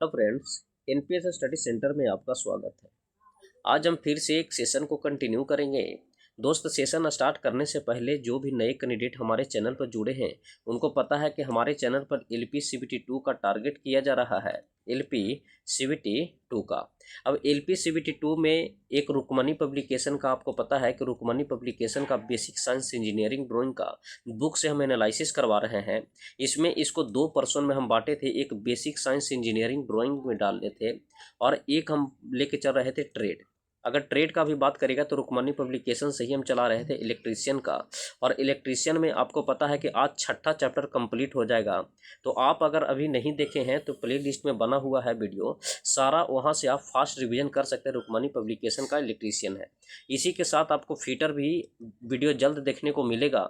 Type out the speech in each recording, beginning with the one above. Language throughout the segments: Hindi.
Hello friends, NPS study centre में आपका स्वागत है। आज हम फिर से एक सेशन को कंटिन्यू करेंगे। दोस्त, सेशन स्टार्ट करने से पहले जो भी नए कैंडिडेट हमारे चैनल पर जुड़े हैं उनको पता है कि हमारे चैनल पर एलपी सीबीटी 2 का टारगेट किया जा रहा है। एलपी सीबीटी 2 का अब एलपी सीबीटी 2 में एक रुकमनी पब्लिकेशन का आपको पता है कि रुकमनी पब्लिकेशन का बेसिक साइंस इंजीनियरिंग ड्राइंग का बुक से हम एनालिसिस करवा रहे हैं। इसमें इसको दो पर्सन में हम बांटे थे, एक बेसिक साइंस इंजीनियरिंग ड्राइंग में डालने थे और एक हम लेके चल रहे थे ट्रेड। अगर ट्रेड का भी बात करेगा तो रुकमनी पब्लिकेशन से ही हम चला रहे थे इलेक्ट्रीशियन का। और इलेक्ट्रीशियन में आपको पता है कि आज छठा चैप्टर कंप्लीट हो जाएगा। तो आप अगर अभी नहीं देखे हैं तो प्ले लिस्ट में बना हुआ है वीडियो सारा, वहां से आप फास्ट रिवीजन कर सकते हैं। रुकमनी पब्लिकेशन का इलेक्ट्रीशियन है। इसी के साथ आपको फीटर भी वीडियो जल्द देखने को मिलेगा।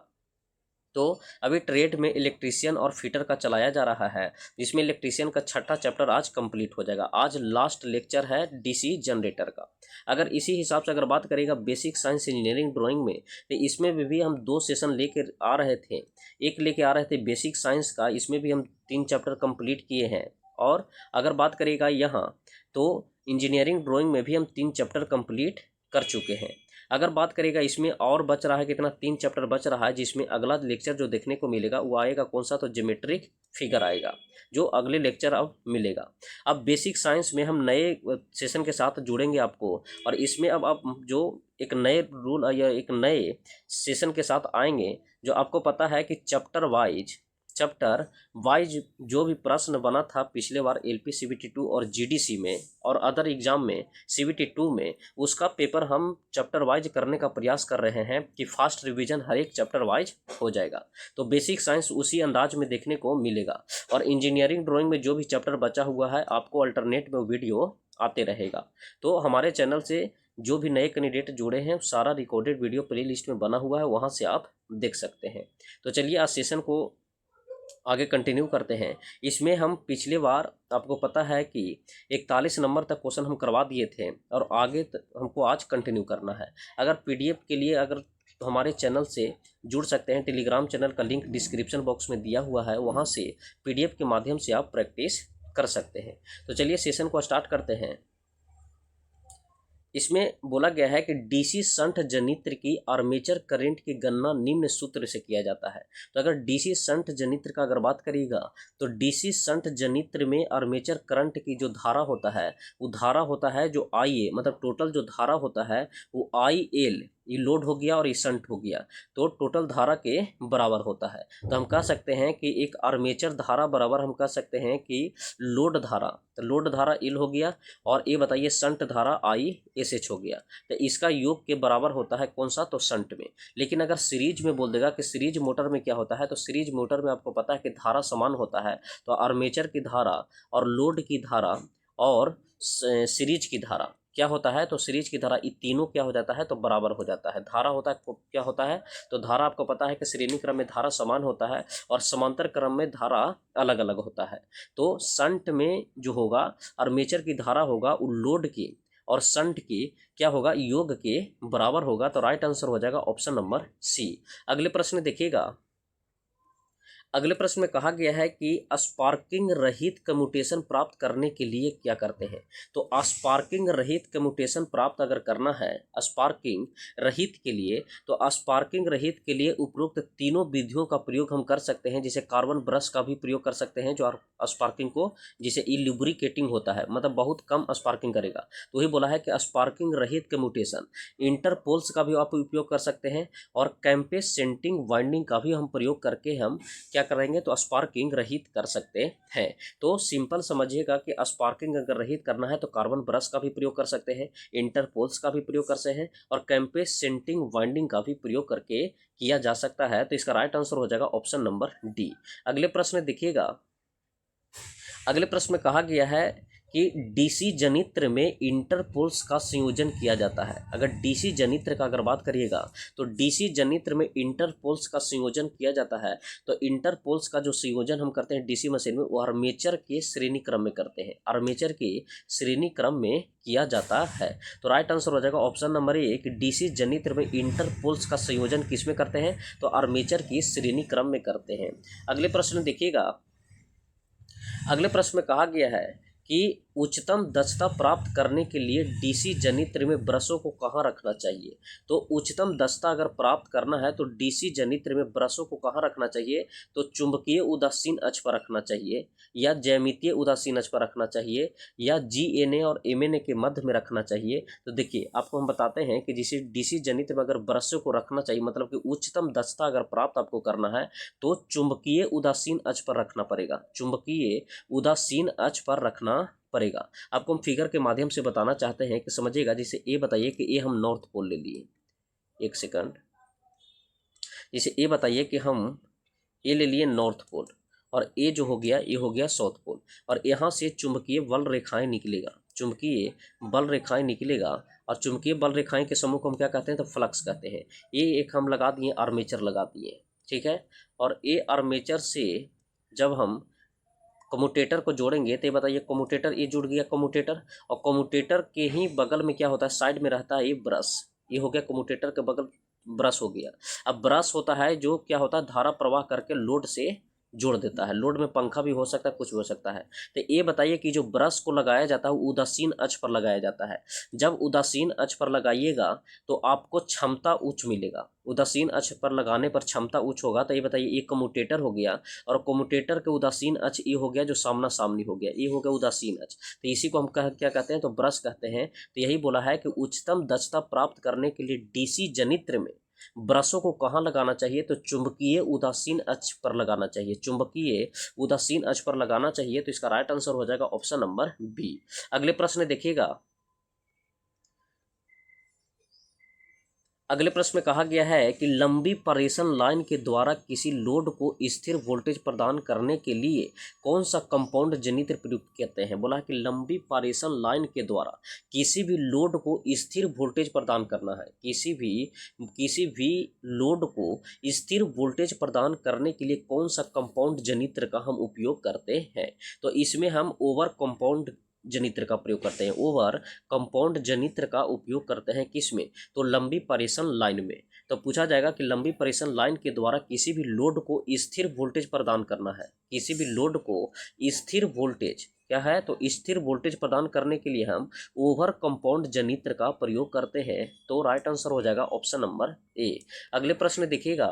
तो अभी ट्रेड में इलेक्ट्रीशियन और फिटर का चलाया जा रहा है, जिसमें इलेक्ट्रीशियन का छठा चैप्टर आज कंप्लीट हो जाएगा। आज लास्ट लेक्चर है डीसी जनरेटर का। अगर इसी हिसाब से अगर बात करेगा बेसिक साइंस इंजीनियरिंग ड्राइंग में, तो इसमें भी हम दो सेशन लेकर आ रहे थे। एक लेके आ रहे थे बेसिक साइंस का, इसमें भी हम 3 चैप्टर कंप्लीट किए हैं। और अगर बात करेगा यहाँ तो इंजीनियरिंग ड्राइंग में भी हम 3 चैप्टर कंप्लीट कर चुके हैं। अगर बात करेगा इसमें और बच रहा है कितना, 3 चैप्टर बच रहा है, जिसमें अगला लेक्चर जो देखने को मिलेगा वो आएगा कौन सा, तो ज्योमेट्रिक फिगर आएगा जो अगले लेक्चर अब मिलेगा। अब बेसिक साइंस में हम नए सेशन के साथ जुड़ेंगे आपको, और इसमें अब आप जो एक नए रूल या एक नए सेशन के साथ आएंगे, जो आपको पता है कि चैप्टर वाइज जो भी प्रश्न बना था पिछले बार एलपी सीबीटी 2 और जीडीसी में और अदर एग्जाम में सीबीटी 2 में, उसका पेपर हम चैप्टर वाइज करने का प्रयास कर रहे हैं कि फास्ट रिवीजन हर एक चैप्टर वाइज हो जाएगा। तो बेसिक साइंस उसी अंदाज में देखने को मिलेगा। और इंजीनियरिंग ड्राइंग में जो भी चैप्टर बचा हुआ है आपको अल्टरनेट में वीडियो आते रहेगा। तो हमारे चैनल से जो भी नए कैंडिडेट जुड़े हैं सारा रिकॉर्डेड वीडियो प्ले लिस्ट में बना हुआ है, वहाँ से आप देख सकते हैं। तो चलिए आज सेशन को आगे कंटिन्यू करते हैं। इसमें हम पिछले बार आपको पता है कि 41 नंबर तक क्वेश्चन हम करवा दिए थे और आगे हमको आज कंटिन्यू करना है। अगर पीडीएफ के लिए अगर तो हमारे चैनल से जुड़ सकते हैं। टेलीग्राम चैनल का लिंक डिस्क्रिप्शन बॉक्स में दिया हुआ है, वहाँ से पीडीएफ के माध्यम से आप प्रैक्टिस कर सकते हैं। तो चलिए सेशन को स्टार्ट करते हैं। इसमें बोला गया है कि डीसी शंट जनित्र की आर्मेचर करंट की गणना निम्न सूत्र से किया जाता है। तो अगर डीसी शंट जनित्र का अगर बात करिएगा तो डीसी शंट जनित्र में आर्मेचर करंट की जो धारा होता है वो धारा होता है जो IA, मतलब टोटल जो धारा होता है वो IL, ये लोड हो गया और ये शंट हो गया, तो टोटल धारा के बराबर होता है। तो हम कह सकते हैं कि एक आर्मेचर धारा बराबर हम कह सकते हैं कि लोड धारा, तो लोड धारा L हो गया और ये बताइए शंट धारा ISH हो गया। तो इसका योग के बराबर होता है कौन सा, तो शंट में। लेकिन अगर सीरीज में बोल देगा कि सीरीज मोटर में क्या होता है, तो सीरीज मोटर में आपको पता है कि धारा समान होता है। तो आर्मेचर की धारा और लोड की धारा और सीरीज की धारा क्या होता है, तो सीरीज की धारा, ये तीनों क्या हो जाता है, तो बराबर हो जाता है। धारा होता है क्या होता है, तो धारा आपको पता है कि श्रेणी क्रम में धारा समान होता है और समांतर क्रम में धारा अलग अलग होता है। तो शंट में जो होगा आर्मेचर की धारा होगा वो लोड की और शंट की क्या होगा, योग के बराबर होगा। तो राइट आंसर हो जाएगा ऑप्शन नंबर सी। अगले प्रश्न देखिएगा। अगले प्रश्न में कहा गया है कि स्पार्किंग रहित कम्यूटेशन प्राप्त करने के लिए क्या करते हैं। तो स्पार्किंग रहित कम्यूटेशन प्राप्त अगर करना है स्पार्किंग रहित के लिए, तो स्पार्किंग रहित के लिए उपरोक्त तीनों विधियों का प्रयोग हम कर सकते हैं। जैसे कार्बन ब्रश का भी प्रयोग कर सकते हैं जो स्पार्किंग को, जिसे इल्यूब्रिकेटिंग होता है, मतलब बहुत कम स्पार्किंग करेगा। तो वही बोला है कि स्पार्किंग रहित कम्यूटेशन। इंटरपोल्स का भी आप उपयोग कर सकते हैं और कैंपेस सेंटिंग वाइंडिंग का भी हम प्रयोग करके हम क्या करेंगे, तो स्पार्किंग रहित कर सकते हैं। तो सिंपल समझिएगा कि स्पार्किंग अगर रहित करना है तो कार्बन ब्रश का भी प्रयोग कर सकते हैं, इंटरपोल्स का भी प्रयोग कर सकते हैं और कैंपेस सेंटिंग वाइंडिंग का भी प्रयोग करके किया जा सकता है। तो इसका राइट आंसर हो जाएगा ऑप्शन नंबर डी। अगले प्रश्न देखिएगा। अगले प्रश्न में कहा गया है कि डीसी जनित्र में इंटरपोल्स का संयोजन किया जाता है। अगर डीसी जनित्र का अगर बात करिएगा तो डीसी जनित्र में इंटरपोल्स का संयोजन किया जाता है। तो इंटरपोल्स का जो संयोजन हम करते हैं डीसी मशीन में वो आर्मेचर के श्रेणी क्रम में करते हैं, आर्मेचर के श्रेणी क्रम में किया जाता है। तो राइट आंसर हो जाएगा ऑप्शन नंबर ए कि डीसी जनित्र में इंटरपोल्स का संयोजन किस में करते हैं, तो आर्मेचर की श्रेणी क्रम में करते हैं। अगले प्रश्न देखिएगा। अगले प्रश्न में कहा गया है कि उच्चतम दक्षता प्राप्त करने के लिए डीसी जनित्र में ब्रशों को कहाँ रखना चाहिए। तो उच्चतम दक्षता अगर प्राप्त करना है तो डीसी जनित्र में ब्रशों को कहाँ रखना चाहिए, तो चुंबकीय उदासीन अक्ष पर रखना चाहिए, या ज्यामितीय उदासीन अक्ष पर रखना चाहिए, या जीएनए और एमएनए के मध्य में रखना चाहिए। तो देखिए आपको हम बताते हैं कि जिसे डीसी जनित्र में अगर ब्रशों को रखना चाहिए, मतलब कि उच्चतम दक्षता अगर प्राप्त आपको करना है तो चुंबकीय उदासीन अक्ष पर रखना पड़ेगा, चुंबकीय उदासीन अक्ष पर रखना पड़ेगा। आपको हम फिगर के माध्यम से बताना चाहते हैं कि समझिएगा। जैसे ए बताइए कि ए हम नॉर्थ पोल ले लिए, एक सेकंड। जैसे ए बताइए कि हम ए ले लिए नॉर्थ पोल, और ए जो हो गया, ये हो गया साउथ पोल, और यहाँ से चुंबकीय बल रेखाएं निकलेगा, चुंबकीय बल रेखाएं निकलेगा, और चुंबकीय बल रेखाएं के समूह को हम क्या कहते हैं, तो फ्लक्स कहते हैं। ये एक हम लगा दिए, आर्मेचर लगा दिए, ठीक है। और ये आर्मेचर से जब हम कम्यूटेटर को जोड़ेंगे तो ये बताइए, कम्यूटेटर ये जुड़ गया कम्यूटेटर, और कम्यूटेटर के ही बगल में क्या होता है, साइड में रहता है ये ब्रश, ये हो गया कम्यूटेटर के बगल ब्रश हो गया। अब ब्रश होता है जो क्या होता है, धारा प्रवाह करके लोड से जोड़ देता है। लोड में पंखा भी हो सकता है, कुछ भी हो सकता है। तो ये बताइए कि जो ब्रश को लगाया जाता है वो उदासीन अक्ष पर लगाया जाता है। जब उदासीन अक्ष पर लगाइएगा तो आपको क्षमता उच्च मिलेगा, उदासीन अक्ष पर लगाने पर क्षमता उच्च होगा। तो ये बताइए, ये कम्यूटेटर हो गया, और कम्यूटेटर के उदासीन अक्ष ये हो गया जो सामना सामनी हो गया, ये हो गया उदासीन अक्ष। तो इसी को हम क्या कहते हैं, तो ब्रश कहते हैं। तो यही बोला है कि उच्चतम दक्षता प्राप्त करने के लिए डीसी जनित्र में ब्रशों को कहाँ लगाना चाहिए, तो चुंबकीय उदासीन अक्ष पर लगाना चाहिए, चुंबकीय उदासीन अक्ष पर लगाना चाहिए। तो इसका राइट आंसर हो जाएगा ऑप्शन नंबर बी। अगले प्रश्न देखिएगा। अगले प्रश्न में कहा गया है कि लंबी परेषण लाइन के द्वारा किसी लोड को स्थिर वोल्टेज प्रदान करने के लिए कौन सा कंपाउंड जनित्र प्रयुक्त करते हैं। बोला कि लंबी परेषण लाइन के द्वारा किसी भी लोड को स्थिर वोल्टेज प्रदान करना है, किसी भी लोड को स्थिर वोल्टेज प्रदान करने के लिए कौन सा कंपाउंड जनित्र का हम उपयोग करते हैं। तो इसमें हम ओवर कंपाउंड जनित्र का प्रयोग करते हैं, ओवर कंपाउंड जनित्र का उपयोग करते हैं किसमें, तो लंबी परेषण लाइन में। तो पूछा जाएगा कि लंबी परेषण लाइन के द्वारा किसी भी लोड को स्थिर वोल्टेज प्रदान करना है, किसी भी लोड को स्थिर वोल्टेज क्या है, तो स्थिर वोल्टेज प्रदान करने के लिए हम ओवर कंपाउंड जनित्र का प्रयोग करते हैं। तो राइट आंसर हो जाएगा ऑप्शन नंबर ए। अगले प्रश्न देखिएगा।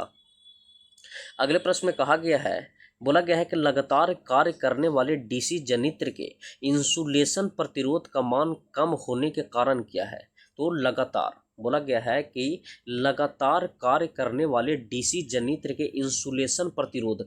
अगले प्रश्न में कहा गया है, बोला गया है कि लगातार कार्य करने वाले डीसी जनित्र के इंसुलेशन प्रतिरोध का मान कम होने के कारण क्या है। तो लगातार बोला गया है कि लगातार कार्य करने वाले डीसी जनित्र के इंसुलेशन प्रतिरोध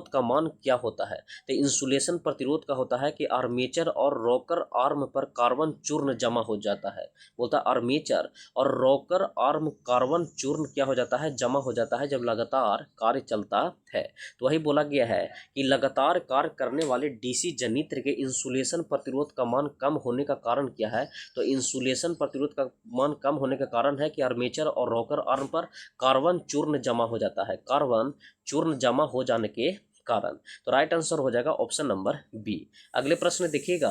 का मान क्या होता है। तो इंसुलेशन प्रतिरोध का होता है कि आर्मेचर और रॉकर आर्म पर कार्बन चूर्ण जमा हो जाता है। बोलता है आर्मेचर और रॉकर आर्म कार्बन चूर्ण क्या हो जाता है, जमा हो जाता है जब लगातार कार्य चलता है। तो वही बोला गया है कि लगातार कार्य करने वाले डीसी जनित्र के इंसुलेशन प्रतिरोध का मान कम होने का कारण क्या है। तो इंसुलेशन प्रतिरोध का मान कम होने का कारण है कि आर्मेचर और रॉकर आर्म पर कार्बन चूर्ण जमा हो जाता है, कार्बन चूर्ण जमा हो जाने के कारण। तो राइट आंसर हो जाएगा ऑप्शन नंबर बी। अगले प्रश्न देखिएगा।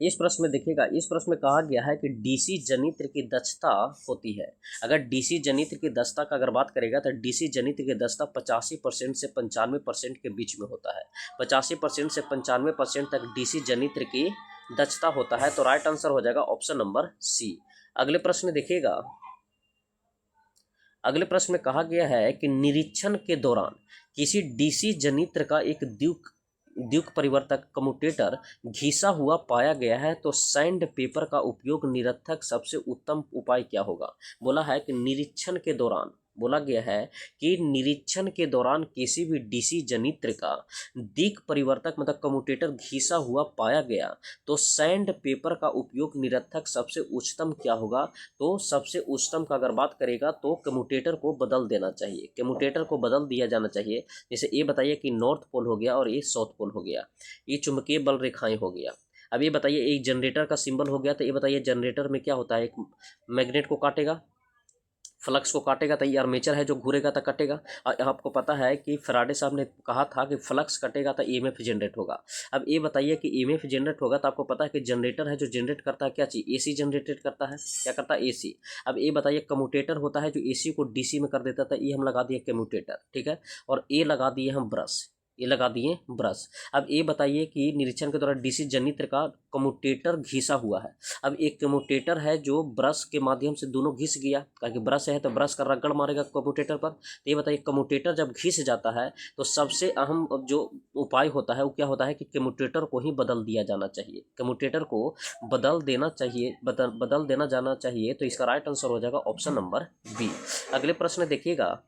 इस प्रश्न में देखिएगा, इस प्रश्न में कहा गया है कि डीसी जनित्र की दक्षता होती है। अगर डीसी जनित्र की दक्षता का अगर बात करेगा तो डीसी जनित्र की दक्षता 85% से 95% के बीच में होता है। 85% से 95% तक डीसी जनित्र की दक्षता होता है। तो राइट आंसर हो जाएगा ऑप्शन नंबर सी। अगले प्रश्न देखिएगा। अगले प्रश्न में कहा गया है कि निरीक्षण के दौरान किसी डीसी जनित्र का एक द्विक परिवर्तक कम्यूटेटर घिसा हुआ पाया गया है, तो सैंड पेपर का उपयोग निरर्थक सबसे उत्तम उपाय क्या होगा। बोला है कि निरीक्षण के दौरान, बोला गया है कि निरीक्षण के दौरान किसी भी डीसी जनित्र का दिक् परिवर्तक मतलब कम्यूटेटर घिसा हुआ पाया गया तो सैंड पेपर का उपयोग निरर्थक सबसे उच्चतम क्या होगा। तो सबसे उच्चतम का अगर बात करेगा तो कम्यूटेटर को बदल देना चाहिए, कम्यूटेटर को बदल दिया जाना चाहिए। जैसे ये बताइए कि नॉर्थ पोल हो गया और ये साउथ पोल हो गया, ये चुंबकीय बल रेखाएं हो गया। अब ये बताइए एक जनरेटर का सिंबल हो गया, तो ये बताइए जनरेटर में क्या होता है, एक मैग्नेट को काटेगा, फ्लक्स को काटेगा, तो ये आर्मेचर है जो घूरेगा तो कटेगा। और आपको पता है कि फैराडे साहब ने कहा था कि फ्लक्स कटेगा तो ईएमएफ जनरेट होगा। अब ये बताइए कि ईएमएफ जनरेट होगा तो आपको पता है कि जनरेटर है जो जनरेट करता है क्या चीज़, एसी जनरेट करता है, क्या करता है एसी। अब ये बताइए कम्यूटेटर होता है जो एसी को डीसी में कर देता था, ये हम लगा दिए कम्यूटेटर, ठीक है। और ये लगा दिए हम ब्रश, ये लगा दिए ब्रश। अब ये बताइए कि निरीक्षण के द्वारा डीसी जनित्र का कम्यूटेटर घिसा हुआ है। अब एक कम्यूटेटर है जो ब्रश के माध्यम से दोनों घिस गया, क्योंकि ब्रश है तो ब्रश का रगड़ मारेगा कम्यूटेटर पर। तो ये बताइए कम्यूटेटर जब घिस जाता है तो सबसे अहम जो उपाय होता है वो क्या होता है कि कम्यूटेटर को ही बदल दिया जाना चाहिए। कम्यूटेटर को बदल देना चाहिए, बदल देना जाना चाहिए। तो इसका राइट आंसर हो जाएगा ऑप्शन नंबर बी। अगले प्रश्न देखिएगा।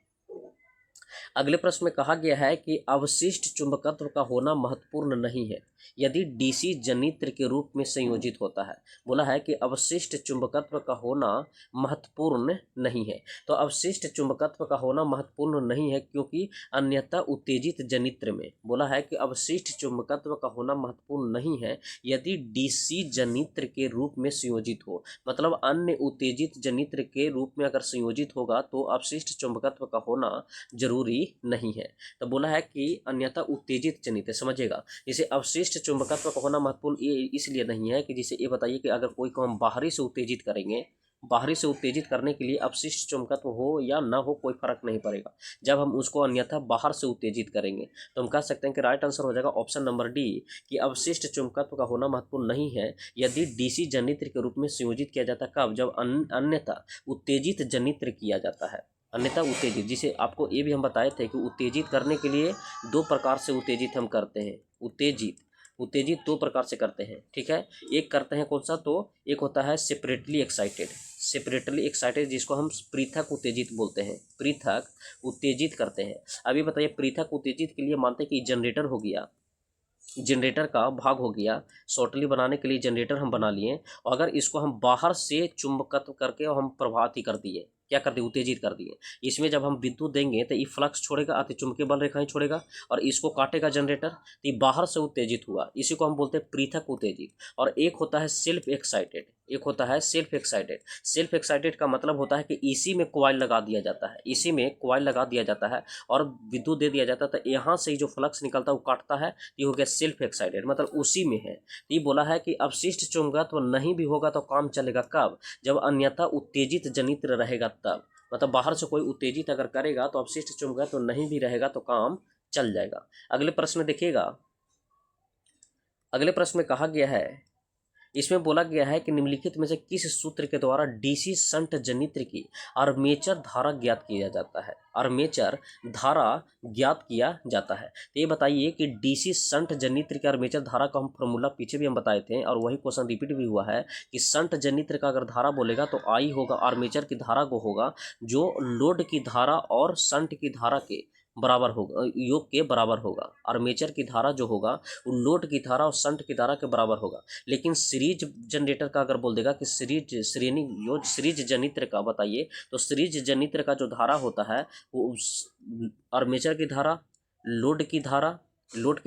अगले प्रश्न में कहा गया है कि अवशिष्ट चुंबकत्व का होना महत्वपूर्ण नहीं है यदि डीसी जनित्र के रूप में संयोजित होता है। बोला है कि अवशिष्ट चुंबकत्व का होना महत्वपूर्ण नहीं है। तो अवशिष्ट चुंबकत्व का होना महत्वपूर्ण नहीं है क्योंकि अन्यथा उत्तेजित जनित्र में, बोला है कि अवशिष्ट चुंबकत्व का होना महत्वपूर्ण नहीं है यदि डीसी जनित्र के रूप में संयोजित हो। मतलब अन्य उत्तेजित जनित्र के रूप में अगर संयोजित होगा तो अवशिष्ट चुंबकत्व का होना जरूरी नहीं है। तो बोला है कि अन्यथा उत्तेजित जनित्र, समझिएगा। जैसे अवशिष्ट चुंबकत्व का होना महत्वपूर्ण ये इसलिए नहीं है कि जैसे ये बताइए कि अगर कोई को हम बाहरी से उत्तेजित करेंगे, बाहरी से उत्तेजित करने के लिए अवशिष्ट चुंबकत्व हो या ना हो कोई फर्क नहीं पड़ेगा। जब हम उसको अन्यथा बाहर से उत्तेजित करेंगे तो हम कह सकते हैं कि राइट आंसर हो जाएगा ऑप्शन नंबर डी कि अवशिष्ट चुंबकत्व का होना महत्वपूर्ण नहीं है यदि डीसी जनित्र के रूप में संयोजित किया जाता है। कब? जब अन्यथा उत्तेजित जनित्र किया जाता है। अन्यथा उत्तेजित, जिसे आपको ये भी हम बताए थे कि उत्तेजित करने के लिए दो प्रकार से उत्तेजित हम करते हैं। उत्तेजित दो प्रकार से करते हैं, ठीक है। एक करते हैं कौन सा? तो एक होता है सेपरेटली एक्साइटेड, जिसको हम पृथक उत्तेजित बोलते हैं। पृथक उत्तेजित करते हैं। अभी बताइए पृथक उत्तेजित के लिए मानते हैं कि जनरेटर हो गया, जनरेटर का भाग हो गया, शॉर्टली बनाने के लिए जनरेटर हम बना लिए, और अगर इसको हम बाहर से चुंबकत्व करके और हम प्रभावित कर दिए, क्या कर दिए? उत्तेजित कर दिए। इसमें जब हम विद्युत देंगे तो ये फ्लक्स छोड़ेगा, अति चुंबकीय बल रेखाएं छोड़ेगा और इसको काटेगा जनरेटर, तो ये बाहर से उत्तेजित हुआ। इसी को हम बोलते हैं पृथक उत्तेजित। और एक होता है सेल्फ एक्साइटेड, सेल्फ एक्साइटेड का मतलब होता है कि इसी में कॉइल लगा दिया जाता है, और विद्युत दे दिया जाता है, तो यहाँ से जो फ्लक्स निकलता है वो काटता है। ये हो गया सेल्फ एक्साइटेड, मतलब उसी में है। तो ये बोला है कि अवशिष्ट चुंबकत्व नहीं भी होगा तो काम चलेगा। कब? जब अन्यथा उत्तेजित जनित्र रहेगा तब। मतलब बाहर से कोई उत्तेजित अगर करेगा तो अवशिष्ट चुंबकत्व नहीं भी रहेगा तो काम चल जाएगा। अगले प्रश्न देखिएगा। अगले प्रश्न में कहा गया है, इसमें बोला गया है कि निम्नलिखित में से किस सूत्र के द्वारा डीसी शंट जनित्र की आर्मेचर धारा ज्ञात किया जाता है। आर्मेचर धारा ज्ञात किया जाता है। तो ये बताइए कि डीसी शंट जनित्र की आर्मेचर धारा का हम फॉर्मूला पीछे भी हम बताए थे और वही क्वेश्चन रिपीट भी हुआ है कि शंट जनित्र का अगर धारा बोलेगा तो आई होगा, आर्मेचर की धारा को होगा जो लोड की धारा और शंट की धारा के बराबर होगा, योग के बराबर होगा। आर्मेचर की धारा जो होगा वो लोड की धारा और शंट की धारा के बराबर होगा। लेकिन सीरीज जनरेटर का अगर बोल देगा कि सीरीज जनित्र का बताइए, तो सीरीज जनित्र का जो धारा होता है वो आर्मेचर की धारा, लोड की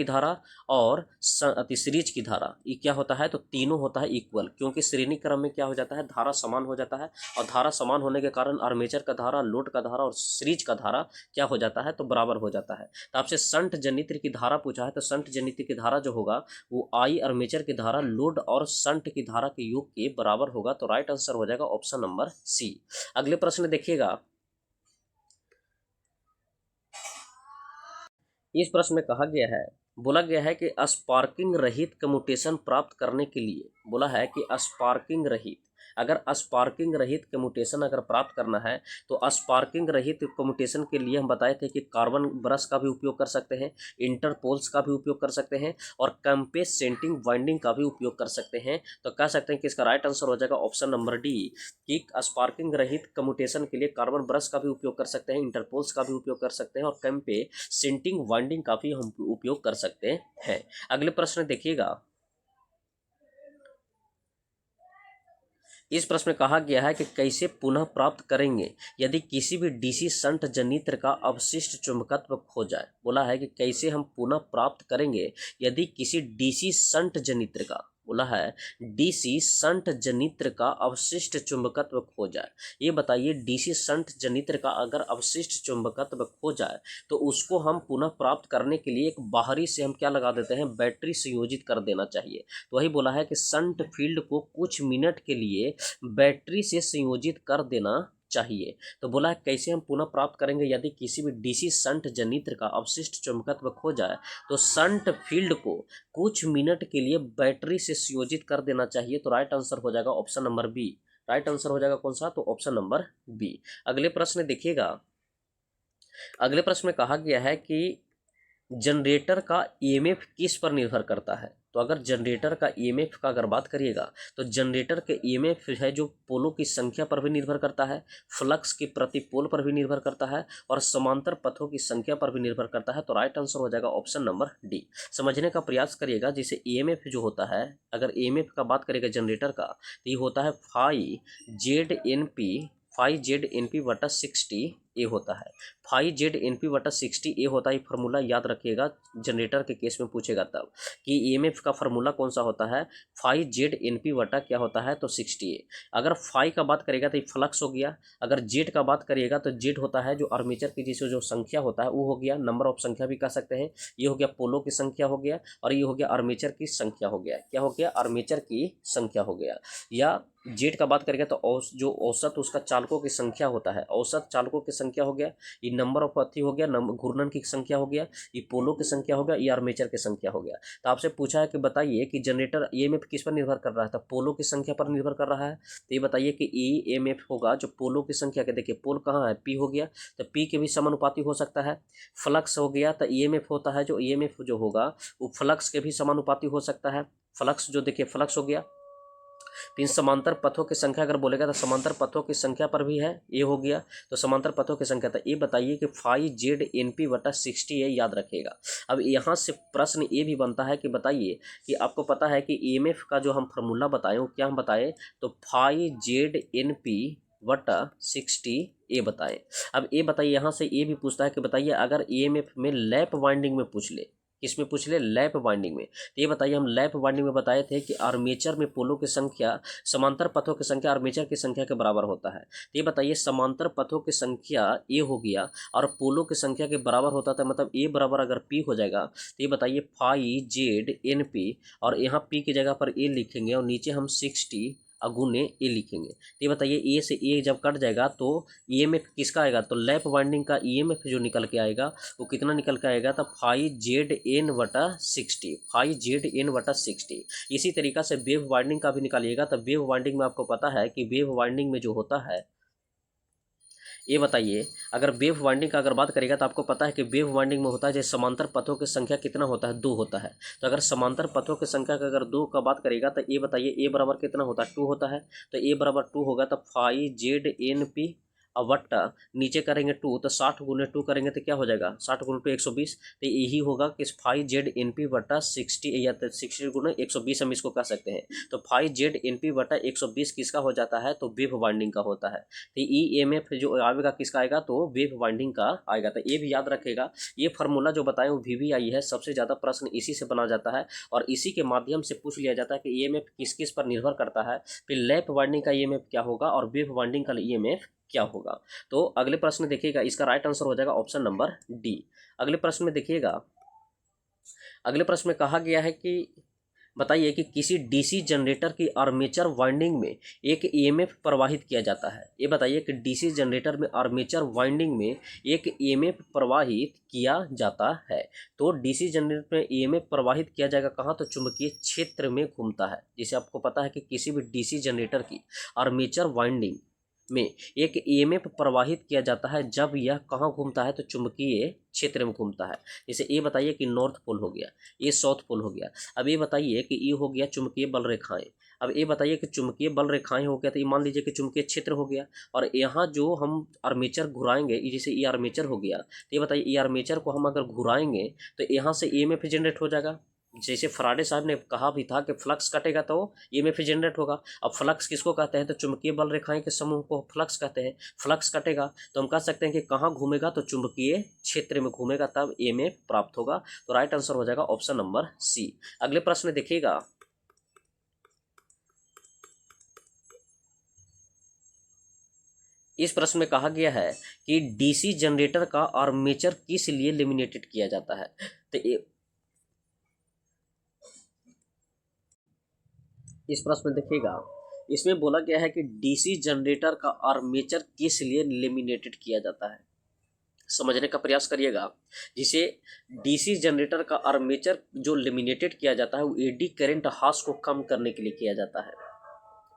धारा और सीरीज की धारा, ये क्या होता है? तो तीनों होता है इक्वल, क्योंकि श्रेणी क्रम में क्या हो जाता है? धारा समान हो जाता है, और धारा समान होने के कारण आर्मेचर का धारा, लोड का धारा और सीरीज का धारा क्या हो जाता है? तो बराबर हो जाता है। तो आपसे शंट जनित्र की धारा पूछा है, तो शंट जनित्र की धारा जो होगा वो आई आर्मेचर की धारा, लोड और शंट की धारा के योग के बराबर होगा। तो राइट आंसर हो जाएगा ऑप्शन नंबर सी। अगले प्रश्न देखिएगा। इस प्रश्न में कहा गया है, बोला गया है कि स्पार्किंग रहित कम्यूटेशन प्राप्त करने के लिए, बोला है कि स्पार्किंग रहित, अगर स्पार्किंग रहित कम्यूटेशन अगर प्राप्त करना है तो स्पार्किंग रहित कम्यूटेशन के लिए हम बताए थे कि कार्बन ब्रश का भी उपयोग कर सकते हैं, इंटरपोल्स का भी उपयोग कर सकते हैं और कंपेसेंटिंग वाइंडिंग का भी उपयोग कर सकते हैं। तो कह सकते हैं कि इसका राइट आंसर हो जाएगा ऑप्शन नंबर डी कि स्पार्किंग रहित कम्यूटेशन के लिए कार्बन ब्रश का भी उपयोग कर सकते हैं, इंटरपोल्स का भी उपयोग कर सकते हैं और कंपेसेंटिंग वाइंडिंग का भी हम उपयोग कर सकते हैं। अगले प्रश्न देखिएगा। इस प्रश्न में कहा गया है कि कैसे पुनः प्राप्त करेंगे यदि किसी भी डीसी शंट जनित्र का अवशिष्ट चुंबकत्व खो जाए। बोला है कि कैसे हम पुनः प्राप्त करेंगे यदि किसी डीसी शंट जनित्र का, बोला है डीसी शंट जनित्र का अवशिष्ट चुंबकत्व खो जाए। ये बताइए डीसी शंट जनित्र का अगर अवशिष्ट चुंबकत्व खो जाए तो उसको हम पुनः प्राप्त करने के लिए एक बाहरी से हम क्या लगा देते हैं? बैटरी संयोजित कर देना चाहिए। तो वही बोला है कि शंट फील्ड को कुछ मिनट के लिए बैटरी से संयोजित कर देना चाहिए। तो बोला है कैसे हम पुनः प्राप्त करेंगे, यदि किसी भी डीसी शंट जनित्र का अवशिष्ट चुंबकत्व खो जाए तो शंट फील्ड को कुछ मिनट के लिए बैटरी से संयोजित कर देना चाहिए। तो राइट आंसर हो जाएगा option number B. Right answer हो जाएगा कौन सा, तो ऑप्शन नंबर बी। अगले प्रश्न देखिएगा, अगले प्रश्न में कहा गया है कि जनरेटर का ईएमएफ किस पर निर्भर करता है। तो अगर जनरेटर का ईएमएफ का अगर बात करिएगा तो जनरेटर के ईएमएफ है जो पोलों की संख्या पर भी निर्भर करता है, फ्लक्स की प्रति पोल पर भी निर्भर करता है और समांतर पथों की संख्या पर भी निर्भर करता है। तो राइट आंसर हो जाएगा ऑप्शन नंबर डी। समझने का प्रयास करिएगा, जैसे ईएमएफ जो होता है, अगर ईएमएफ का बात करेगा जनरेटर का तो ये होता है फाई जेड एन पी बटा 60 ए होता है। फाई जेड एन पी बटा 60 ए होता है। फार्मूला याद रखिएगा, जनरेटर के केस में पूछेगा तब कि ईएमएफ का फार्मूला कौन सा होता है, फाई जेड एन पी बटा क्या होता है, तो 60 ए। अगर फाई का बात करेगा तो ये फ्लक्स हो गया, अगर जेड का बात करिएगा तो जेड होता है जो आर्मेचर की जिससे जो संख्या होता है वो हो गया, नंबर ऑफ संख्या भी कह सकते हैं। ये हो गया पोलो की संख्या हो गया और ये हो गया आर्मेचर की संख्या हो गया। क्या हो गया, आर्मेचर की संख्या हो गया। या जेड का बात करेंगे तो जो औसत उसका चालकों की संख्या होता है, औसत चालकों की संख्या हो गया, ये नंबर ऑफ अथी हो गया, घूर्णन की संख्या हो गया, ये पोलो की संख्या हो गया, ये आर्मेचर की संख्या हो गया। तो आपसे पूछा है कि बताइए कि जनरेटर ईएमएफ किस पर निर्भर कर रहा है, तो पोलो की संख्या पर निर्भर कर रहा है। तो ये बताइए कि ईएमएफ होगा जो पोलो की संख्या के, देखिए पोल कहाँ है, पी हो गया, तो पी के भी समानुपाती हो सकता है। फ्लक्स हो गया तो ईएमएफ होता है, जो ईएमएफ जो होगा वो फ्लक्स के भी समानुपाती हो सकता है। फ्लक्स जो देखिए फ्लक्स हो गया। इन समांतर पथों की संख्या अगर बोलेगा तो समांतर पथों की संख्या पर भी है, ये हो गया। तो समांतर पथों की संख्या, तो ये बताइए कि फाई जेड एन पी बटा 60 ये याद रखेगा। अब यहाँ से प्रश्न ये भी बनता है कि बताइए कि आपको पता है कि ईएमएफ का जो हम फार्मूला बताएं वो क्या हम बताएं, तो फाई जेड एन पी बटा 60 ए बताएं। अब ये बताइए, यहाँ से ये भी पूछता है कि बताइए अगर ईएमएफ में लैप वाइंडिंग में पूछ ले, किसमें पूछ ले, लैप वाइंडिंग में। तो ये बताइए, हम लैप वाइंडिंग में बताए थे कि आर्मेचर में पोलों की संख्या समांतर पथों की संख्या आर्मेचर की संख्या के बराबर होता है। तो ये बताइए समांतर पथों की संख्या ए हो गया और पोलों की संख्या के बराबर होता था, मतलब ए बराबर अगर पी हो जाएगा तो ये बताइए फाई जेड एन पी, और यहाँ पी की जगह पर ए लिखेंगे और नीचे हम 60 अगुने ए लिखेंगे। तो ये बताइए ए से ए जब कट जाएगा तो ईएमएफ किसका आएगा, तो लैप वाइंडिंग का ईएमएफ जो निकल के आएगा वो कितना निकल के आएगा, तो फाई जेड एन बटा 60, फाई जेड एन बटा 60। इसी तरीका से वेव वाइंडिंग का भी निकालिएगा। तो वेव वाइंडिंग में आपको पता है कि वेव वाइंडिंग में जो होता है, ये बताइए अगर वेव वाइंडिंग का अगर बात करेगा तो आपको पता है कि वेव वाइंडिंग में होता है जैसे समांतर पथों की संख्या कितना होता है, 2 होता है। तो अगर समांतर पथों की संख्या का अगर 2 का बात करेगा तो ये बताइए ए बराबर कितना होता है, 2 होता है। तो ए बराबर 2 होगा, तो फाई जेड एन पी और वट्टा नीचे करेंगे 2, तो 60 गुने 2 करेंगे तो क्या हो जाएगा, 60 गुने 2 120। तो यही होगा कि फाई जेड एन पी बटा 60 या 60 गुने 120 हम इसको कह सकते हैं। तो फाई जेड एन पी बटा 120 किसका हो जाता है, तो वेव वाइंडिंग का होता है। तो ईएमएफ जो आएगा किसका आएगा, तो वेव वाइंडिंग का आएगा। तो ये भी याद रखेगा, ये फार्मूला जो बताएं वो वीवीआई है, सबसे ज़्यादा प्रश्न इसी से बना जाता है और इसी के माध्यम से पूछ लिया जाता है कि ईएमएफ किस किस पर निर्भर करता है, फिर लैप वाइंडिंग का ईएमएफ क्या होगा और वेव वाइंडिंग का ईएमएफ क्या होगा। तो अगले प्रश्न देखिएगा, इसका राइट आंसर हो जाएगा ऑप्शन नंबर डी। अगले प्रश्न में देखिएगा, अगले प्रश्न में कहा गया है कि बताइए कि किसी डीसी जनरेटर की आर्मेचर वाइंडिंग में एक ईएमएफ प्रवाहित किया जाता है। ये बताइए कि डीसी जनरेटर में आर्मेचर वाइंडिंग में एक ईएमएफ प्रवाहित किया जाता है। तो डीसी जनरेटर में ईएमएफ प्रवाहित किया जाएगा कहाँ, तो चुंबकीय क्षेत्र में घूमता है। जैसे आपको पता है कि किसी भी डीसी जनरेटर की आर्मेचर वाइंडिंग में एक ईएमएफ प्रवाहित किया जाता है जब यह कहाँ घूमता है, तो चुंबकीय क्षेत्र में घूमता है। जैसे ये बताइए कि नॉर्थ पोल हो गया, ये साउथ पोल हो गया। अब ये बताइए कि ये हो गया चुंबकीय बल रेखाएं। अब ये बताइए कि चुंबकीय बल रेखाएं हो गया, तो ये मान लीजिए कि चुंबकीय क्षेत्र हो गया और यहाँ जो हम आर्मेचर घुराएंगे, जैसे ये आर्मेचर हो गया, तो ये बताइए ये आर्मेचर को हम अगर घुराएंगे तो यहाँ से ईएमएफ जनरेट हो जाएगा। जैसे फराडे साहब ने कहा भी था कि फ्लक्स कटेगा तो ईएमएफ जनरेट होगा। अब फ्लक्स किसको कहते हैं, तो चुंबकीय बल रेखाएं के समूह को फ्लक्स कहते हैं। फ्लक्स कटेगा तो हम कह सकते हैं कि कहाँ घूमेगा, तो चुंबकीय क्षेत्र में घूमेगा, तब ईएमएफ प्राप्त होगा। तो राइट आंसर हो जाएगा ऑप्शन नंबर सी। अगले प्रश्न में देखिएगा, इस प्रश्न में कहा गया है कि डीसी जनरेटर का आर्मेचर किस लिए लेमिनेटेड किया जाता है। तो इस प्रश्न में देखिएगा इसमें बोला गया है कि डीसी जनरेटर का आर्मेचर किस लिए लेमिनेटेड किया जाता है, समझने का प्रयास करिएगा। जिसे डीसी जनरेटर का आर्मेचर जो लेमिनेटेड किया जाता है वो एडी करंट हास को कम करने के लिए किया जाता है,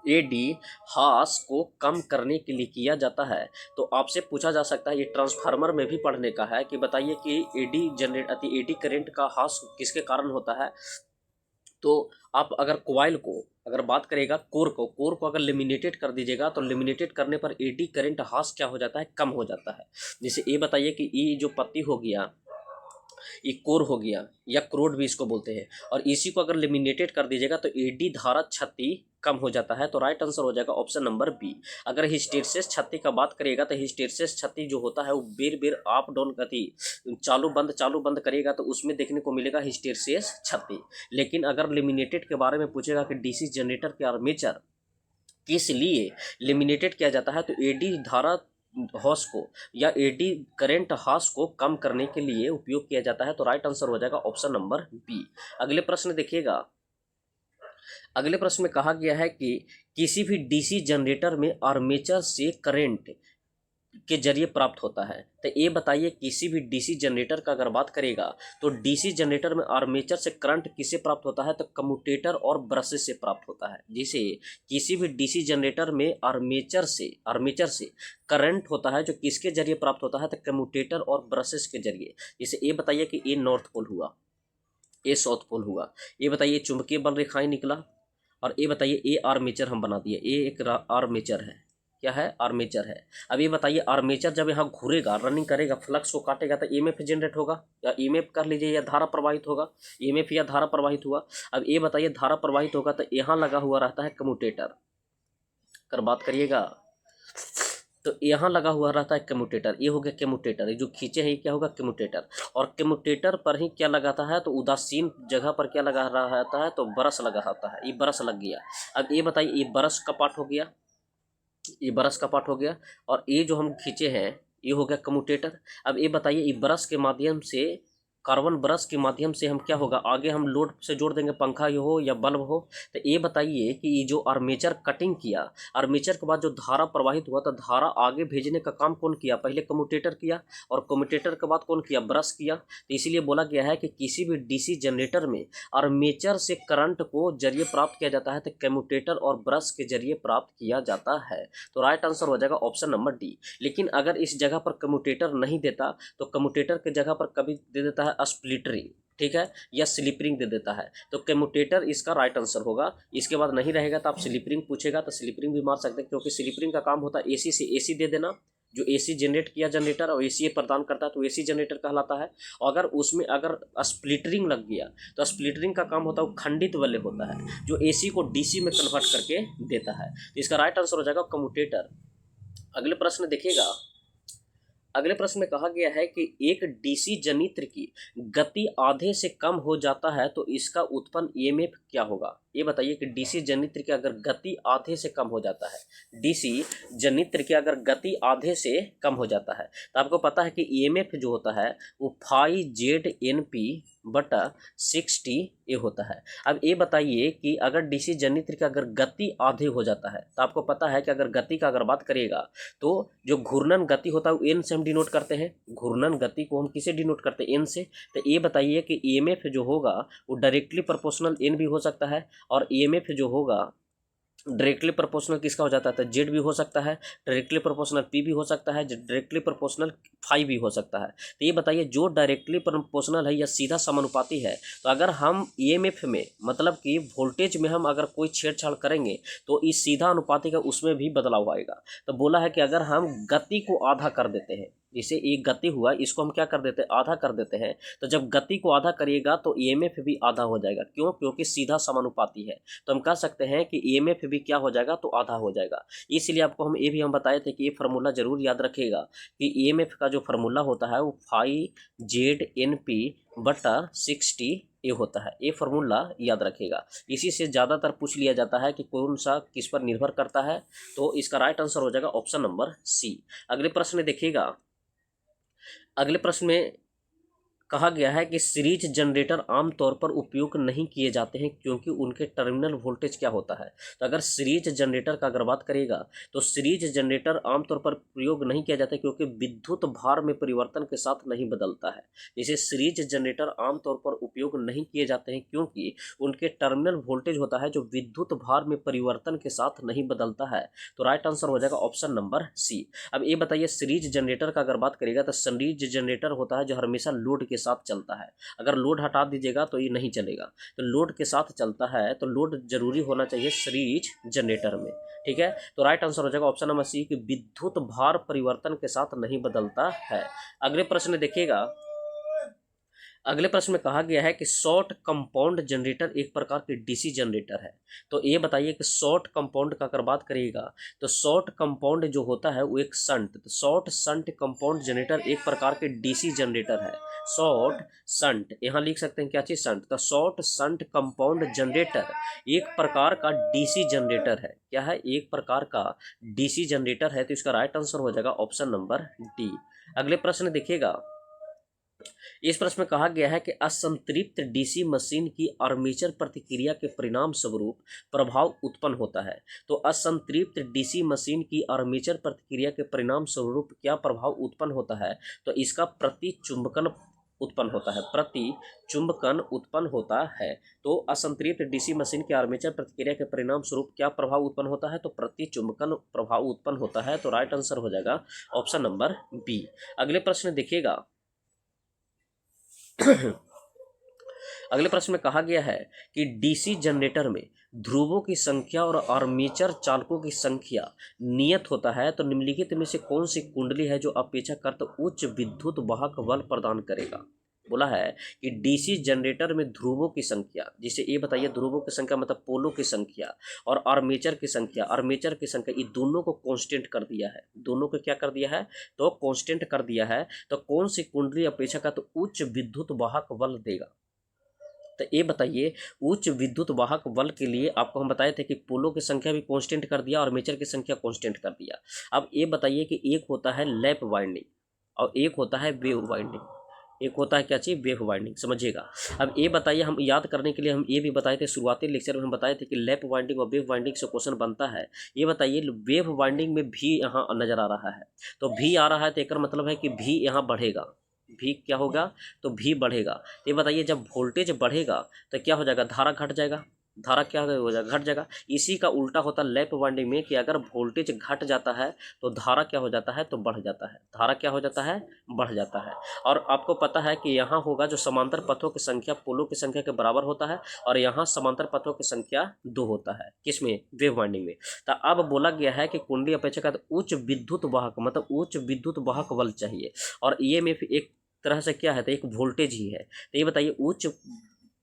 एडी हास को कम करने के लिए किया जाता है। तो आपसे पूछा जा सकता है, ये ट्रांसफार्मर में भी पढ़ने का है कि बताइए कि एडी करंट का हास किसके कारण होता है। तो आप अगर कॉइल को अगर बात करेगा कोर को अगर लेमिनेटेड कर दीजिएगा तो लेमिनेटेड करने पर एडी करंट हास क्या हो जाता है, कम हो जाता है। जैसे ये बताइए कि ये जो पत्ती हो गया ये कोर हो गया या क्रोड भी इसको बोलते हैं, और इसी को अगर लेमिनेटेड कर दीजिएगा तो एडी धारा क्षति कम हो जाता है। तो राइट आंसर हो जाएगा ऑप्शन नंबर बी। अगर हिस्टेरिसिस क्षति का बात करिएगा तो हिस्टेरिसिस क्षति जो होता है वो बेर बेर अप डाउन गति चालू बंद करिएगा तो उसमें देखने को मिलेगा हिस्टेरिसिस क्षति। लेकिन अगर लेमिनेटेड के बारे में पूछेगा कि डीसी जनरेटर के आर्मेचर किस लिए लेमिनेटेड किया जाता है तो एडी धारा हॉस को या एडी करंट हास को कम करने के लिए उपयोग किया जाता है। तो राइट आंसर हो जाएगा ऑप्शन नंबर बी। अगले प्रश्न देखिएगा। अगले प्रश्न में कहा गया है कि किसी भी डीसी जनरेटर में आर्मेचर से करंट के जरिए प्राप्त होता है। तो ये बताइए किसी भी डीसी जनरेटर का अगर बात करेगा तो डीसी जनरेटर में आर्मेचर से करंट किससे प्राप्त होता है, तो कम्यूटेटर और ब्रशेस से प्राप्त होता है। जैसे किसी भी डीसी जनरेटर में आर्मेचर से करंट होता है जो किसके जरिए प्राप्त होता है, तो कम्यूटेटर और ब्रशेस के जरिए। जैसे ये बताइए कि ये नॉर्थ पोल हुआ, ये साउथ पोल हुआ, ये बताइए चुंबकीय बल रेखाएं निकला, और ये बताइए ये आर्मेचर हम बना दिए, ये एक आर्मेचर है। क्या है, आर्मेचर है। अब ये बताइए आर्मेचर जब यहाँ घूरेगा, रनिंग करेगा, फ्लक्स को काटेगा तो ईएमएफ जनरेट होगा, या ईएमएफ कर लीजिए या धारा प्रवाहित होगा, ईएमएफ या धारा प्रवाहित हुआ। अब ये बताइए धारा प्रवाहित होगा तो यहाँ लगा हुआ रहता है कम्यूटेटर। अगर बात करिएगा तो यहाँ लगा हुआ रहता है कम्यूटेटर, ये हो गया कम्यूटेटर, ये जो खींचे हैं ये क्या होगा, कम्यूटेटर। और कम्यूटेटर पर ही क्या लगाता है, तो उदासीन जगह पर क्या लगा रहा रहता है, तो ब्रश लगा रहता है, ये ब्रश लग गया। अब ये बताइए ये ब्रश का पार्ट हो गया, ये ब्रश का पार्ट हो गया, और ये जो हम खींचे हैं ये हो गया कम्यूटेटर। अब ये बताइए ये ब्रश के माध्यम से, कार्बन ब्रश के माध्यम से हम क्या होगा, आगे हम लोड से जोड़ देंगे, पंखा ये हो या बल्ब हो। तो ये बताइए कि ये जो आर्मेचर कटिंग किया, आर्मेचर के बाद जो धारा प्रवाहित हुआ तो धारा आगे भेजने का काम कौन किया, पहले कम्यूटेटर किया, और कम्यूटेटर के बाद कौन किया, ब्रश किया। तो इसीलिए बोला गया है कि किसी भी डीसी जनरेटर में आर्मेचर से करंट को जरिए प्राप्त किया जाता है तो कम्यूटेटर और ब्रश के जरिए प्राप्त किया जाता है। तो राइट आंसर हो जाएगा ऑप्शन नंबर डी। लेकिन अगर इस जगह पर कम्यूटेटर नहीं देता तो कम्यूटेटर के जगह पर कभी दे देता है स्प्लिटरिंग, ठीक है, या स्लिपरिंग दे देता है। तो कम्यूटेटर इसका राइट आंसर होगा। इसके बाद नहीं रहेगा तो आप स्लिपरिंग पूछेगा तो स्लिपरिंग भी मार सकते हैं, क्योंकि स्लिपरिंग का काम होता है एसी से एसी दे देना, जो एसी जनरेट किया जनरेटर और एसी प्रदान करता है तो एसी जनरेटर कहलाता है। और अगर उसमें अगर स्प्लिटरिंग लग गया तो स्प्लिटरिंग का काम होता है वो खंडित वाले होता है, जो एसी को डीसी में कन्वर्ट करके देता है। तो इसका राइट आंसर हो जाएगा कम्यूटेटर। अगले प्रश्न देखिएगा। अगले प्रश्न में कहा गया है कि एक डीसी जनित्र की गति आधे से कम हो जाता है तो इसका उत्पन्न ईएमएफ क्या होगा। ये बताइए कि डीसी जनित्र की अगर गति आधे से कम हो जाता है, डीसी जनित्र की अगर गति आधे से कम हो जाता है तो आपको पता है कि ईएमएफ जो होता है वो 5ZNP/60 ये होता है। अब ये बताइए कि अगर डीसी जनित्र की अगर गति आधे हो जाता है तो आपको पता है कि अगर गति का अगर बात करिएगा तो जो घूर्णन गति होता है वो एन से हम डिनोट करते हैं, घूर्णन गति को हम किसे डिनोट करते हैं, एन से। तो ये बताइए कि ईएमएफ जो होगा वो डायरेक्टली प्रोपोर्शनल एन भी हो सकता है, और ईएमएफ जो होगा डायरेक्टली प्रोपोर्शनल किसका हो जाता है, तो जेड भी हो सकता है, डायरेक्टली प्रोपोर्शनल पी भी हो सकता है, डायरेक्टली प्रोपोर्शनल फाइव भी हो सकता है। तो ये बताइए जो डायरेक्टली प्रोपोर्शनल है या सीधा समानुपाती है, तो अगर हम ईएमएफ में मतलब कि वोल्टेज में हम अगर कोई छेड़छाड़ करेंगे तो इस सीधा अनुपाती का उसमें भी बदलाव आएगा। तो बोला है कि अगर हम गति को आधा कर देते हैं, जैसे एक गति हुआ इसको हम क्या कर देते हैं, आधा कर देते हैं, तो जब गति को आधा करिएगा तो ईएमएफ भी आधा हो जाएगा। क्यों, क्योंकि सीधा समानुपाती है। तो हम कह सकते हैं कि ईएमएफ भी क्या हो जाएगा, तो आधा हो जाएगा। इसलिए आपको हम बताए थे कि ये फार्मूला जरूर याद रखिएगा कि ईएमएफ का जो फार्मूला होता है वो 5ZNP/60 ये होता है। ये फार्मूला याद रखिएगा। इसी से ज़्यादातर पूछ लिया जाता है कि कौन सा किस पर निर्भर करता है, तो इसका राइट आंसर हो जाएगा ऑप्शन नंबर सी। अगले प्रश्न देखिएगा। अगले प्रश्न में कहा गया है कि सीरीज जनरेटर आमतौर पर उपयोग नहीं किए जाते हैं क्योंकि उनके टर्मिनल वोल्टेज क्या होता है। तो अगर सीरीज जनरेटर का अगर बात करेगा तो सीरीज जनरेटर आमतौर पर प्रयोग नहीं किया जाता क्योंकि विद्युत भार में परिवर्तन के साथ नहीं बदलता है। जैसे सीरीज जनरेटर आमतौर पर उपयोग नहीं किए जाते हैं क्योंकि उनके टर्मिनल वोल्टेज होता है जो विद्युत भार में परिवर्तन के साथ नहीं बदलता है। तो राइट आंसर हो जाएगा ऑप्शन नंबर सी। अब ये बताइए सीरीज जनरेटर का अगर बात करेगा तो सीरीज जनरेटर होता है जो हमेशा लोड के साथ चलता है। अगर लोड हटा दीजिएगा तो ये नहीं चलेगा, तो लोड के साथ चलता है तो लोड जरूरी होना चाहिए सीरीज जनरेटर में। ठीक है, तो राइट आंसर हो जाएगा ऑप्शन नंबर सी कि विद्युत भार परिवर्तन के साथ नहीं बदलता है। अगले प्रश्न देखिएगा, अगले प्रश्न में कहा गया है कि शॉर्ट कंपाउंड जनरेटर एक प्रकार के डीसी जनरेटर है। तो ये बताइए कि शॉर्ट कंपाउंड का अगर बात करिएगा तो शॉर्ट कंपाउंड जो होता है वो एक शंट, तो शॉर्ट शंट कंपाउंड जनरेटर एक प्रकार के डीसी जनरेटर है। शॉर्ट शंट, यहाँ लिख सकते हैं क्या चीज, शंट। तो शॉर्ट शंट कंपाउंड जनरेटर एक प्रकार का डीसी जनरेटर है। क्या है, एक प्रकार का डीसी जनरेटर है। तो इसका राइट आंसर हो जाएगा ऑप्शन नंबर डी। अगले प्रश्न देखिएगा, इस प्रश्न में कहा गया है कि असंतृप्त डीसी मशीन की आर्मेचर प्रतिक्रिया के परिणाम स्वरूप प्रभाव उत्पन्न होता है। तो असंतृप्त डीसी मशीन की आर्मेचर प्रतिक्रिया के परिणाम स्वरूप क्या प्रभाव उत्पन्न होता है। तो इसका प्रतिचुंबकन उत्पन्न होता है, प्रतिचुंबकन उत्पन्न होता है। तो असंतृप्त डीसी मशीन की आर्मेचर प्रतिक्रिया के परिणाम स्वरूप क्या प्रभाव उत्पन्न होता है, तो प्रतिचुंबकन प्रभाव उत्पन्न होता है। तो राइट आंसर हो जाएगा ऑप्शन नंबर बी। अगले प्रश्न देखिएगा, अगले प्रश्न में कहा गया है कि डीसी जनरेटर में ध्रुवों की संख्या और आर्मेचर चालकों की संख्या नियत होता है। तो निम्नलिखित में से कौन सी कुंडली है जो अपेक्षाकृत उच्च विद्युत वाहक बल प्रदान करेगा। बोला है कि डीसी जनरेटर में ध्रुवों की संख्या, जिसे ये बताइए ध्रुवों की संख्या मतलब पोलों की संख्या और आर्मेचर की संख्या, आर्मेचर की संख्या, ये दोनों को कांस्टेंट कर दिया है। दोनों को क्या कर दिया है, तो कांस्टेंट कर दिया है। तो कौन सी कुंडली अपेक्षाकृत उच्च विद्युत वाहक बल देगा। तो ये बताइए, उच्च विद्युत वाहक बल के लिए आपको हम बताए थे कि पोलों की संख्या भी कांस्टेंट कर दिया और आर्मेचर की संख्या कांस्टेंट कर दिया। अब ये बताइए कि एक होता है लैप वाइंडिंग और एक होता है वेव वाइंडिंग। एक होता है क्या चीज, वेव वाइंडिंग, समझिएगा। अब ये बताइए, हम याद करने के लिए हम ये भी बताए थे शुरुआती लेक्चर में, हम बताए थे कि लैप वाइंडिंग और वेव वाइंडिंग से क्वेश्चन बनता है। ये बताइए वेव वाइंडिंग में भी यहाँ नजर आ रहा है, तो भी आ रहा है तो इसका मतलब है कि भी यहाँ बढ़ेगा। भी क्या होगा, तो भी बढ़ेगा। तो ये बताइए जब वोल्टेज बढ़ेगा तो क्या हो जाएगा, धारा घट जाएगा। धारा क्या हो जाएगा, घट जाएगा। इसी का उल्टा होता है लैप वाइंडिंग में कि अगर वोल्टेज घट जाता है तो धारा क्या हो जाता है, तो बढ़ जाता है। धारा क्या हो जाता है, बढ़ जाता है। और आपको पता है कि यहाँ होगा जो समांतर पथों की संख्या पोलों की संख्या के बराबर होता है और यहाँ समांतर पथों की संख्या 2 होता है। किसमें, वेव वाइंडिंग में। तो अब बोला गया है कि कुंडली अपेक्षाकृत उच्च विद्युत वाहक मतलब उच्च विद्युत वाहक बल चाहिए और ईएमएफ एक तरह से क्या है, तो एक वोल्टेज ही है। तो ये बताइए उच्च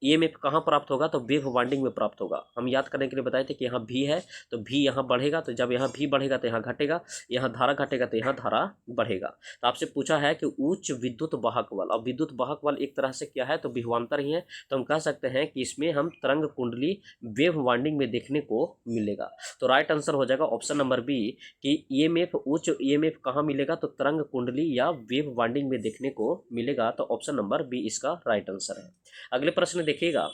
ईएमएफ कहाँ प्राप्त होगा, तो वेव वाइंडिंग में प्राप्त होगा। हम याद करने के लिए बताए थे कि यहाँ भी है तो भी यहाँ बढ़ेगा, तो जब यहाँ भी बढ़ेगा तो यहाँ घटेगा, यहाँ धारा घटेगा तो यहाँ धारा बढ़ेगा। तो आपसे पूछा है कि उच्च विद्युत वाहक बल, और विद्युत वाहक बल एक तरह से क्या है, तो विभवांतर ही है। तो हम कह सकते हैं कि इसमें हम तरंग कुंडली वेव वाइंडिंग में देखने को मिलेगा। तो राइट आंसर हो जाएगा ऑप्शन नंबर बी कि ईएमएफ, उच्च ईएमएफ कहाँ मिलेगा, तो तरंग कुंडली या वेव वाइंडिंग में देखने को मिलेगा। तो ऑप्शन नंबर बी इसका राइट आंसर है। अगले प्रश्न देखिएगा,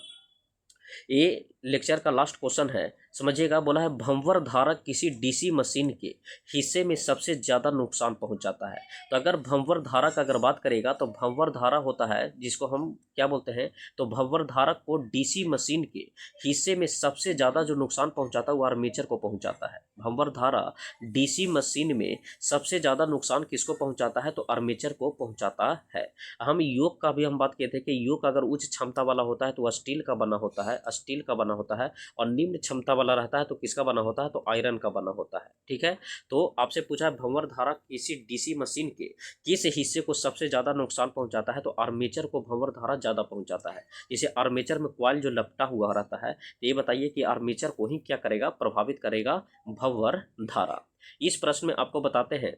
ये लेक्चर का लास्ट क्वेश्चन है, समझिएगा। बोला है भंवर धारा किसी डीसी मशीन के हिस्से में सबसे ज़्यादा नुकसान पहुंचाता है। तो अगर भंवर धारा का अगर बात करेगा तो भंवर धारा होता है जिसको हम क्या बोलते हैं, तो भंवर धारा को डीसी मशीन के हिस्से में सबसे ज़्यादा जो नुकसान पहुंचाता है वो आर्मेचर को पहुंचाता है। भंवर धारा डीसी मशीन में सबसे ज़्यादा नुकसान किसको पहुंचाता है, तो आर्मेचर को पहुंचाता है। हम योग का भी हम बात किए थे कि योग अगर उच्च क्षमता वाला होता है तो वह स्टील का बना होता है, स्टील का बना होता है, और निम्न क्षमता वाला रहता है तो किसका बना होता है, तो आयरन का बना होता है। ठीक है, तो आपसे पूछा है भंवर धारा किसी डीसी मशीन के किस हिस्से को सबसे ज़्यादा नुकसान पहुंचाता है, तो आर्मेचर को भंवर धारा ज़्यादा पहुंचाता है। जैसे आर्मेचर में कॉइल जो लपटा हुआ रहता है, तो ये बताइए कि आर्मेचर को ही क्या करेगा, प्रभावित करेगा भंवर धारा। इस प्रश्न में आपको बताते हैं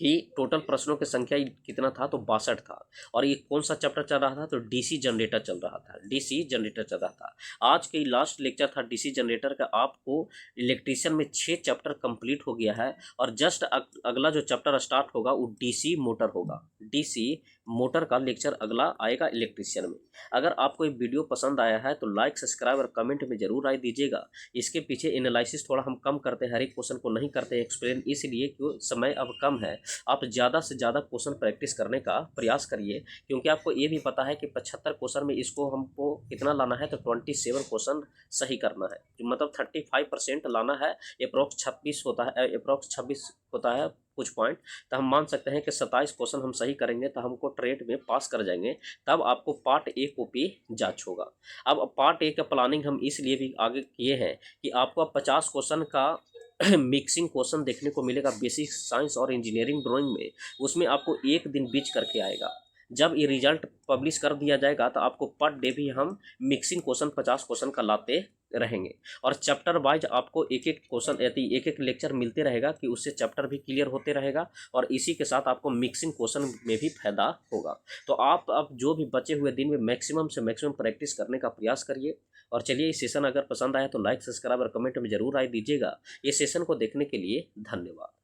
कि टोटल प्रश्नों की संख्या कितना था, तो 62 था। और ये कौन सा चैप्टर चल रहा था, तो डीसी जनरेटर चल रहा था, डीसी जनरेटर चल रहा था। आज के लास्ट लेक्चर था डीसी जनरेटर का। आपको इलेक्ट्रीशियन में 6 चैप्टर कंप्लीट हो गया है और जस्ट अगला जो चैप्टर स्टार्ट होगा वो डीसी मोटर होगा, डीसी मोटर का लेक्चर अगला आएगा इलेक्ट्रीशियन में। अगर आपको ये वीडियो पसंद आया है तो लाइक, सब्सक्राइब और कमेंट में जरूर राय दीजिएगा। इसके पीछे एनालिसिस थोड़ा हम कम करते हैं, हर एक क्वेश्चन को नहीं करते एक्सप्लेन, इसलिए कि समय अब कम है। आप ज़्यादा से ज़्यादा क्वेश्चन प्रैक्टिस करने का प्रयास करिए, क्योंकि आपको ये भी पता है कि 75 क्वेश्चन में इसको हमको कितना लाना है, तो 27 क्वेश्चन सही करना है, जो मतलब 35% लाना है। अप्रॉक्स 26 होता है, अप्रॉक्स 26 होता है कुछ पॉइंट। तो हम मान सकते हैं कि 27 क्वेश्चन हम सही करेंगे तो हमको ट्रेड में पास कर जाएंगे। तब आपको पार्ट ए कॉपी जांच होगा। अब पार्ट ए का प्लानिंग हम इसलिए भी आगे किए हैं कि आपको 50 क्वेश्चन का मिक्सिंग क्वेश्चन देखने को मिलेगा बेसिक साइंस और इंजीनियरिंग ड्राइंग में। उसमें आपको एक दिन बीच करके आएगा। जब ये रिजल्ट पब्लिश कर दिया जाएगा तो आपको पर डे भी हम मिक्सिंग क्वेश्चन 50 क्वेश्चन का लाते रहेंगे, और चैप्टर वाइज आपको एक एक क्वेश्चन यदि एक एक लेक्चर मिलते रहेगा कि उससे चैप्टर भी क्लियर होते रहेगा, और इसी के साथ आपको मिक्सिंग क्वेश्चन में भी फायदा होगा। तो आप अब जो भी बचे हुए दिन में मैक्सिमम से मैक्सिमम प्रैक्टिस करने का प्रयास करिए। और चलिए, इस सेशन अगर पसंद आया तो लाइक, सब्सक्राइब और कमेंट में जरूर राय दीजिएगा। ये सेशन को देखने के लिए धन्यवाद।